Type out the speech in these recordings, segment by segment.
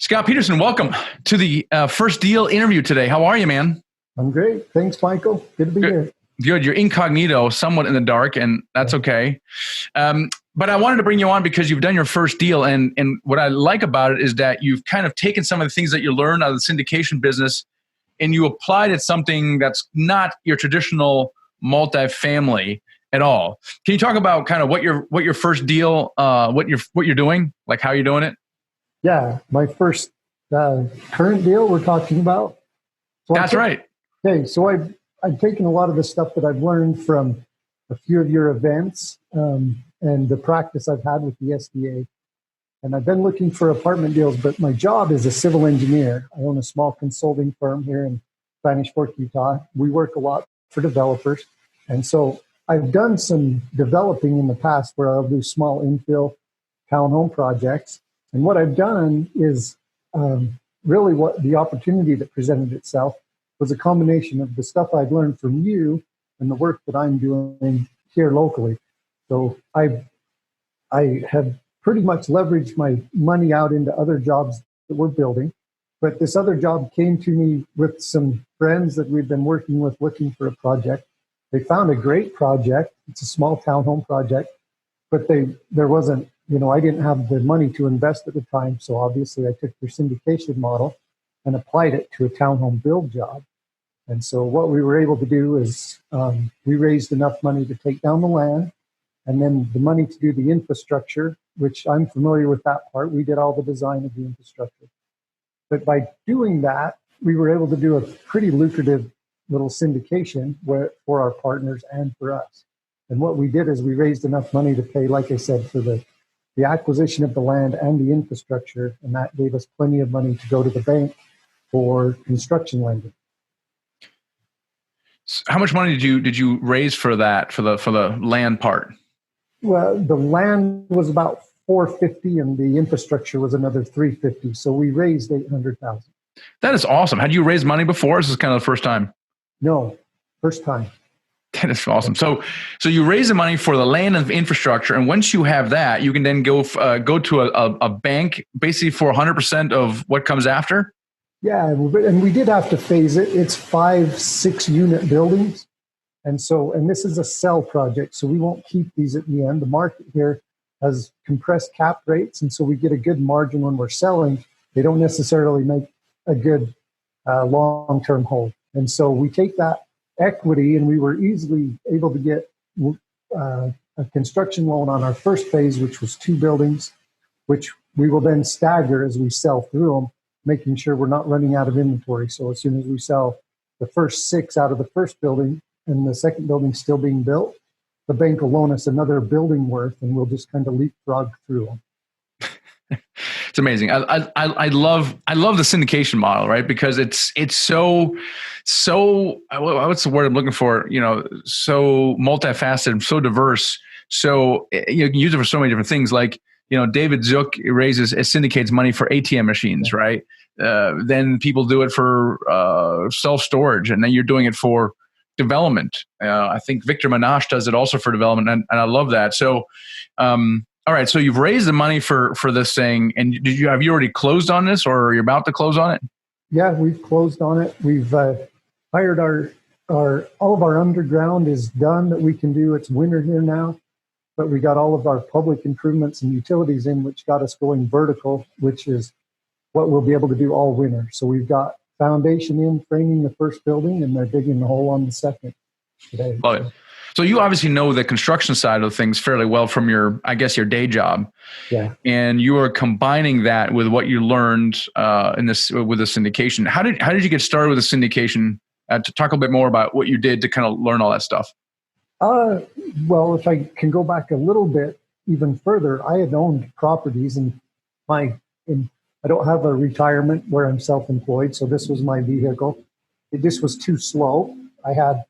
Scott Peterson, welcome to the first deal interview today. How are you, man? I'm great. Thanks, Michael. Good to be here. Good. You're incognito, somewhat in the dark, and that's okay. But I wanted to bring you on because you've done your first deal, and what I like about it is that you've kind of taken some of the things that you learned out of the syndication business and you applied it something that's not your traditional multifamily at all. Can you talk about kind of what your first deal, what you're doing, like how you're doing it? Yeah, my first current deal we're talking about. That's right. Okay, so I've taken a lot of the stuff that I've learned from a few of your events and the practice I've had with the SDA. And I've been looking for apartment deals, but my job is a civil engineer. I own a small consulting firm here in Spanish Fork, Utah. We work a lot for developers. And so I've done some developing in the past where I'll do small infill townhome projects. And what I've done is really what the opportunity that presented itself was a combination of the stuff I've learned from you and the work that I'm doing here locally. So I have pretty much leveraged my money out into other jobs that we're building. But this other job came to me with some friends that we've been working with looking for a project. They found a great project. It's a small townhome project, but there wasn't, I didn't have the money to invest at the time. So obviously I took their syndication model and applied it to a townhome build job. And so what we were able to do is we raised enough money to take down the land and then the money to do the infrastructure, which I'm familiar with that part. We did all the design of the infrastructure. But by doing that, we were able to do a pretty lucrative little syndication for our partners and for us. And what we did is we raised enough money to pay, like I said, for the acquisition of the land and the infrastructure, and that gave us plenty of money to go to the bank for construction lending. How much money did you raise for that for the land part? Well, the land was about $450, and the infrastructure was another $350. So we raised $800,000. That is awesome. Had you raised money before? Or is this kind of the first time? No, first time. That is awesome. So you raise the money for the land and infrastructure, and once you have that, you can then go to a bank basically for 100% of what comes after. Yeah, and we did have to phase it. It's 5-6 unit buildings, and this is a sell project, so we won't keep these at the end. The market here has compressed cap rates, and so we get a good margin when we're selling. They don't necessarily make a good long-term hold, and so we take that equity, and we were easily able to get a construction loan on our first phase, which was 2 buildings, which we will then stagger as we sell through them, making sure we're not running out of inventory. So as soon as we sell the first 6 out of the first building and the second building still being built, the bank will loan us another building worth, and we'll just kind of leapfrog through them. It's amazing. I love the syndication model, right? Because it's so what's the word I'm looking for? So multifaceted, so diverse. So you can use it for so many different things. Like David Zook syndicates money for ATM machines, right? Then people do it for self-storage, and then you're doing it for development. I think Victor Minash does it also for development, and I love that. So. All right, so you've raised the money for this thing, and have you already closed on this, or you're about to close on it? Yeah, we've closed on it. We've hired all of our underground is done that we can do. It's winter here now, but we got all of our public improvements and utilities in, which got us going vertical, which is what we'll be able to do all winter. So we've got foundation in, framing the first building, and they're digging the hole on the second today. Love it. So you obviously know the construction side of things fairly well from your day job. Yeah. And you are combining that with what you learned with the syndication. How did you get started with the syndication? To talk a bit more about what you did to kind of learn all that stuff. Well, if I can go back a little bit even further, I had owned properties, and I don't have a retirement where I'm self-employed, so this was my vehicle. It just was too slow. I had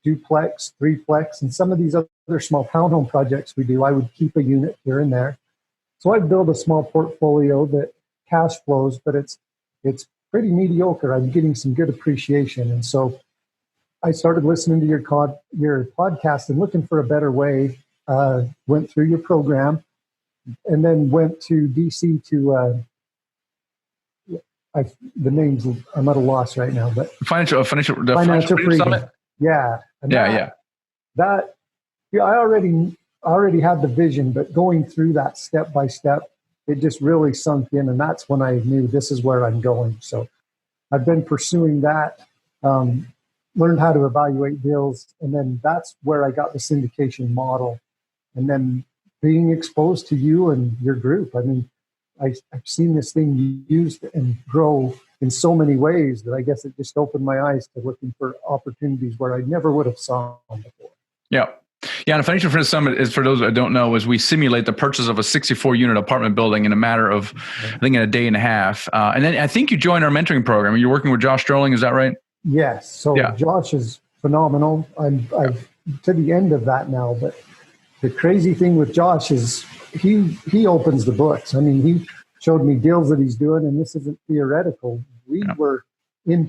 duplex, threeplex, and some of these other small townhome projects we do, I would keep a unit here and there. So I built a small portfolio that cash flows, but it's pretty mediocre. I'm getting some good appreciation. And so I started listening to your podcast and looking for a better way, went through your program, and then went to DC to the names, I'm at a loss right now, but Financial Financial Freedom Summit. Yeah. And Yeah. I already had the vision, but going through that step by step, it just really sunk in. And that's when I knew this is where I'm going. So I've been pursuing that, learned how to evaluate deals. And then that's where I got the syndication model. And then being exposed to you and your group. I mean, I've seen this thing used and grow in so many ways that I guess it just opened my eyes to looking for opportunities where I never would have saw them before. Yeah. Yeah, and a Financial Freedom Summit is, for those that don't know, is we simulate the purchase of a 64-unit apartment building in a matter of, I think, in a day and a half. And then I think you joined our mentoring program. You're working with Josh Strolling, is that right? Yes. So Josh is phenomenal. I'm to the end of that now, but the crazy thing with Josh is he opens the books. I mean, he showed me deals that he's doing, and this isn't theoretical. We were in